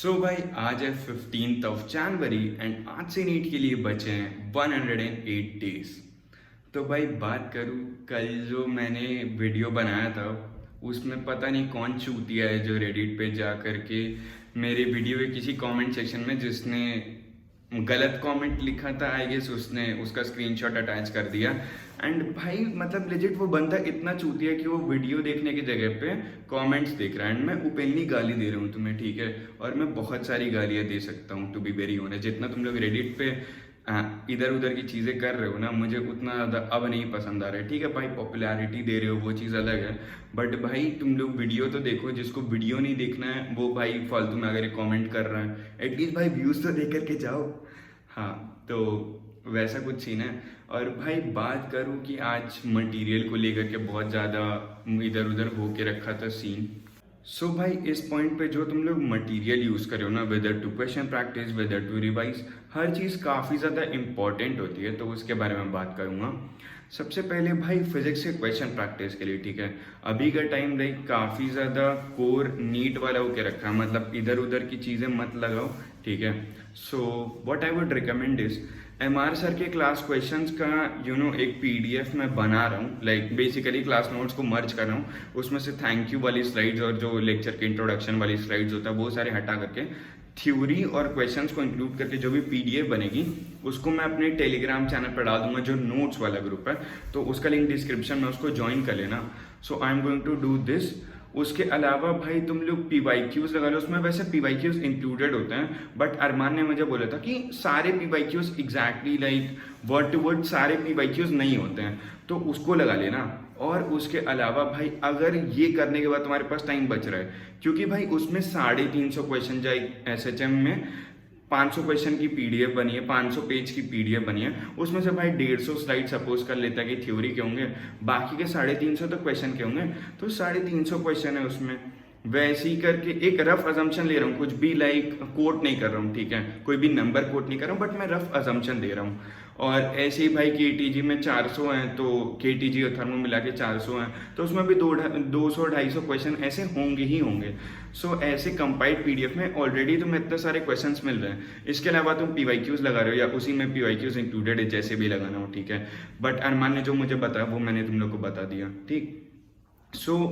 भाई आज है 15 जनवरी एंड आज से नीट के लिए बचे हैं 108 डेज। तो भाई बात करूँ, कल जो मैंने वीडियो बनाया था उसमें पता नहीं कौन चूतिया है जो रेडिट पे जा करके मेरे वीडियो के किसी कमेंट सेक्शन में जिसने गलत कमेंट लिखा था, आई गेस उसने उसका स्क्रीनशॉट अटैच कर दिया। एंड भाई मतलब लेजिट वो बंदा इतना चूतिया कि वो वीडियो देखने की जगह पे कमेंट्स देख रहा है। एंड मैं ओपनली गाली दे रहा हूँ तुम्हें, ठीक है, और मैं बहुत सारी गालियाँ दे सकता हूँ टू बी वेरी ऑनेस्ट। जितना तुम लोग रेडिट पे इधर उधर की चीज़ें कर रहे हो ना, मुझे उतना ज़्यादा अब नहीं पसंद आ रहा है। ठीक है भाई, पॉपुलैरिटी दे रहे हो वो चीज़ अलग है, बट भाई तुम लोग वीडियो तो देखो। जिसको वीडियो नहीं देखना है वो भाई फालतू में अगर कमेंट कर रहा है, एटलीस्ट भाई व्यूज़ तो दे करके जाओ। हाँ, तो वैसा कुछ सीन है। और भाई बात करूँ कि आज मटेरियल को लेकर के बहुत ज़्यादा इधर उधर हो के रखा था सीन। भाई इस पॉइंट पे जो तुम लोग मटेरियल यूज़ कर रहे हो ना, whether to question practice, whether to revise, हर चीज़ काफ़ी ज़्यादा इंपॉर्टेंट होती है, तो उसके बारे में बात करूँगा। सबसे पहले भाई फिजिक्स के क्वेश्चन प्रैक्टिस के लिए, ठीक है, अभी का टाइम लाइक काफ़ी ज़्यादा कोर नीट वाला होके रखा है, मतलब इधर उधर की चीज़ें मत लगाओ, ठीक है। What I would recommend is MR sir के क्लास क्वेश्चंस का एक PDF मैं बना रहा हूँ, लाइक बेसिकली क्लास नोट्स को मर्ज कर रहा हूँ। उसमें से थैंक यू वाली स्लाइड्स और जो लेक्चर के इंट्रोडक्शन वाली स्लाइड्स होता है वो सारे हटा करके थ्योरी और क्वेश्चंस को इंक्लूड करके जो भी PDF बनेगी उसको मैं अपने टेलीग्राम चैनल पर डाल दूंगा, जो नोट्स वाला ग्रुप है, तो उसका लिंक डिस्क्रिप्शन में, उसको ज्वाइन कर लेना। I am going to do this. उसके अलावा भाई तुम लोग PYQs लगा लो, उसमें वैसे PYQs इंक्लूडेड होते हैं, बट अरमान ने मुझे बोला था कि सारे PYQs exactly like word to word सारे PYQs नहीं होते हैं, तो उसको लगा लेना। और उसके अलावा भाई अगर ये करने के बाद तुम्हारे पास टाइम बच रहा है, क्योंकि भाई उसमें 350 क्वेश्चन जाए SHM में, 500 क्वेश्चन की PDF बनी है, 500 पेज की PDF बनी है, उसमें से भाई 150 स्लाइड सपोज कर लेता है कि थ्योरी के होंगे, बाकी के 350 तो क्वेश्चन के होंगे, तो 350 क्वेश्चन है उसमें। वैसे ही करके एक रफ अजम्पशन ले रहा हूँ, कुछ भी लाइक कोट नहीं कर रहा हूँ, ठीक है, कोई भी नंबर कोट नहीं कर रहा हूँ, बट मैं रफ अजम्पशन दे रहा हूँ। और ऐसे ही भाई KTG में 400 हैं, तो KTG और थर्मो मिला के 400 हैं, तो उसमें भी 200-250 क्वेश्चन ऐसे होंगे ही होंगे। ऐसे कंपाइल्ड PDF में ऑलरेडी तुम्हें इतने सारे क्वेश्चंस मिल रहे हैं, इसके अलावा तुम PYQs लगा रहे हो या उसी में PYQs इंक्लूडेड है, जैसे भी लगाना हो, ठीक है। बट अरमान ने जो मुझे बताया वो मैंने तुम लोग को बता दिया, ठीक।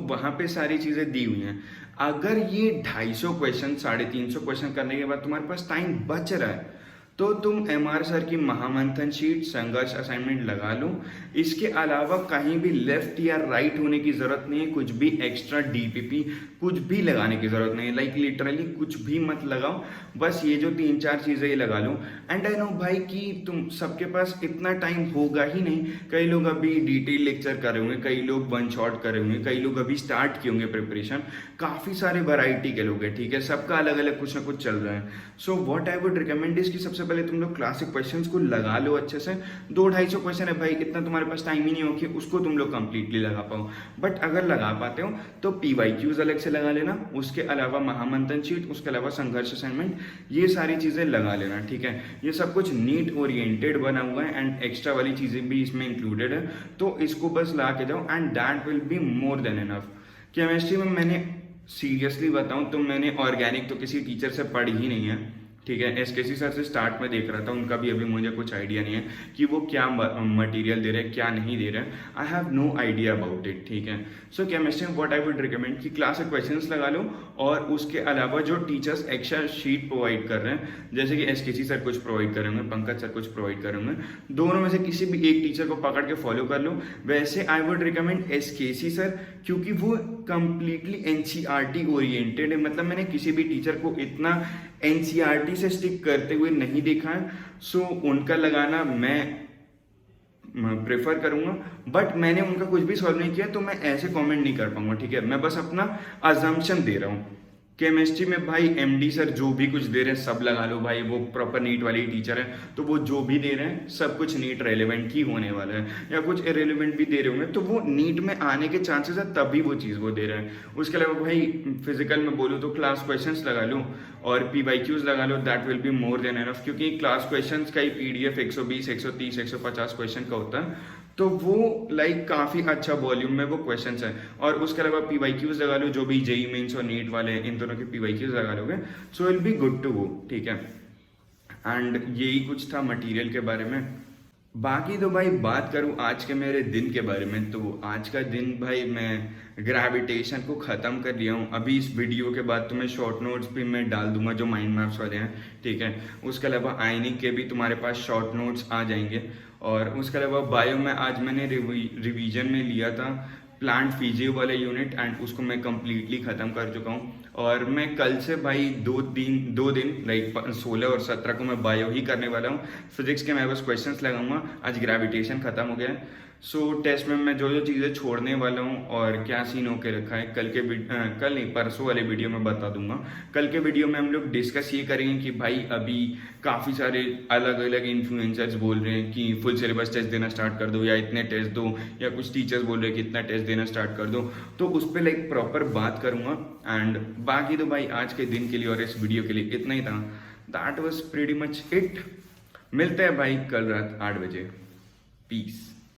वहाँ पे सारी चीज़ें दी हुई हैं। अगर ये 250 क्वेश्चन 350 क्वेश्चन करने के बाद तुम्हारे पास टाइम बच रहा है, तो तुम MR सर की महामंथन शीट, संघर्ष असाइनमेंट लगा लो। इसके अलावा कहीं भी लेफ्ट या राइट होने की जरूरत नहीं है, कुछ भी एक्स्ट्रा DPP कुछ भी लगाने की जरूरत नहीं है, लाइक लिटरली कुछ भी मत लगाओ, बस ये जो 3-4 चीजें ये लगा लो। एंड आई नो भाई कि तुम सबके पास इतना टाइम होगा ही नहीं, कई लोग अभी डिटेल लेक्चर कर रहे होंगे, कई लोग वन शॉट कर रहे होंगे, कई लोग अभी स्टार्ट किए होंगे प्रिपरेशन, काफी सारे वैरायटी के लोग हैं, ठीक है, सबका अलग अलग कुछ ना कुछ चल रहा है। What I would recommend is कि सबसे पहले तुम लोग क्लासिक क्वेश्चंस को लगा लो अच्छे से। 200-250 क्वेश्चन है भाई, इतना तुम्हारे पास टाइम ही नहीं हो कि उसको तुम लोग कंप्लीटली लगा पाओ, बट अगर लगा पाते हो तो PYQs अलग से लगा लेना, उसके अलावा महामंथन शीट, उसके अलावा संघर्ष असाइनमेंट, ये सारी चीजें लगा लेना, ठीक है। ये सब कुछ नीट ओरिएंटेड बना हुआ है एंड एक्स्ट्रा वाली चीजें भी इसमें इंक्लूडेड है, तो इसको बस ला के जाओ and that will be more than enough. Chemistry में मैंने सीरियसली बताऊं तो मैंने ऑर्गेनिक तो किसी टीचर से पढ़ी ही नहीं है, ठीक है। SKC सर से स्टार्ट में देख रहा था, उनका भी अभी मुझे कुछ आइडिया नहीं है कि वो क्या मटेरियल दे रहे हैं, क्या नहीं दे रहे हैं, I have no idea about it, ठीक है। केमिस्ट्री में व्हाट आई वुड रिकमेंड कि क्लास के क्वेश्चंस लगा लो, और उसके अलावा जो टीचर्स एक्स्ट्रा शीट प्रोवाइड कर रहे हैं, जैसे कि SKC सर कुछ प्रोवाइड कर रहे होंगे, पंकज सर कुछ प्रोवाइड कर रहे होंगे, दोनों में से किसी भी एक टीचर को पकड़ के फॉलो कर लो। वैसे आई वुड रिकमेंड SKC सर, क्योंकि वो कंप्लीटली NCERT ओरिएंटेड है, मतलब मैंने किसी भी टीचर को इतना NCERT से स्टिक करते हुए नहीं देखा है। उनका लगाना मैं प्रेफर करूंगा, बट मैंने उनका कुछ भी सॉल्व नहीं किया, तो मैं ऐसे कमेंट नहीं कर पाऊंगा, ठीक है। मैं बस अपना अजम्पशन दे रहा हूँ। केमिस्ट्री में भाई MD सर जो भी कुछ दे रहे हैं सब लगा लो भाई, वो प्रॉपर नीट वाली टीचर है, तो वो जो भी दे रहे हैं सब कुछ नीट रेलेवेंट ही होने वाला है, या कुछ इरेलीवेंट भी दे रहे होंगे तो वो नीट में आने के चांसेस है, तभी वो चीज़ वो दे रहे हैं। उसके अलावा भाई फिजिकल में बोलूँ तो क्लास क्वेश्चंस लगा लो और PYQs लगा लो, that will be more than enough, क्योंकि क्लास क्वेश्चंस का ही PDF 120, 130, 150 क्वेश्चन का होता है, तो वो लाइक काफ़ी अच्छा वॉल्यूम में वो क्वेश्चंस है। और उसके अलावा पीवाईक्यूज लगा लो, जो भी जेई मेंस और नीट वाले हैं, इन दोनों के पीवाईक्यूज लगा लोगे, so will be good to go, ठीक है। एंड यही कुछ था मटेरियल के बारे में। बाकी तो भाई बात करूँ आज के मेरे दिन के बारे में, तो आज का दिन भाई मैं ग्रेविटेशन को ख़त्म कर लिया हूँ। अभी इस वीडियो के बाद तुम्हें शॉर्ट नोट्स भी मैं डाल दूंगा जो माइंड मैप्स वाले हैं, ठीक है। उसके अलावा आयनिक के भी तुम्हारे पास शॉर्ट नोट्स आ जाएंगे। और उसके अलावा बायो में आज मैंने रिवीजन में लिया था प्लांट फिजियो वाले यूनिट, एंड उसको मैं कंप्लीटली ख़त्म कर चुका हूँ। और मैं कल से भाई दो दिन लाइक 16 और 17 को मैं बायो ही करने वाला हूँ। फिजिक्स के मैं बस क्वेश्चंस लगाऊंगा, आज ग्रेविटेशन खत्म हो गया है। सो टेस्ट में मैं जो जो चीज़ें छोड़ने वाला हूँ और क्या सीन होके रखा है कल नहीं परसों वाले वीडियो में बता दूंगा। कल के वीडियो में हम लोग डिस्कस ये करेंगे कि भाई अभी काफ़ी सारे अलग अलग इन्फ्लुएंसर्स बोल रहे हैं कि फुल सिलेबस टेस्ट देना स्टार्ट कर दो, या इतने टेस्ट दो, या कुछ टीचर्स बोल रहे हैं कि इतना टेस्ट देना स्टार्ट कर दो। तो उस पर लाइक प्रॉपर बात करूँगा। एंड बाकी तो भाई आज के दिन के लिए और इस वीडियो के लिए इतना ही था। That was pretty much it. मिलते हैं भाई कल रात 8 बजे। पीस।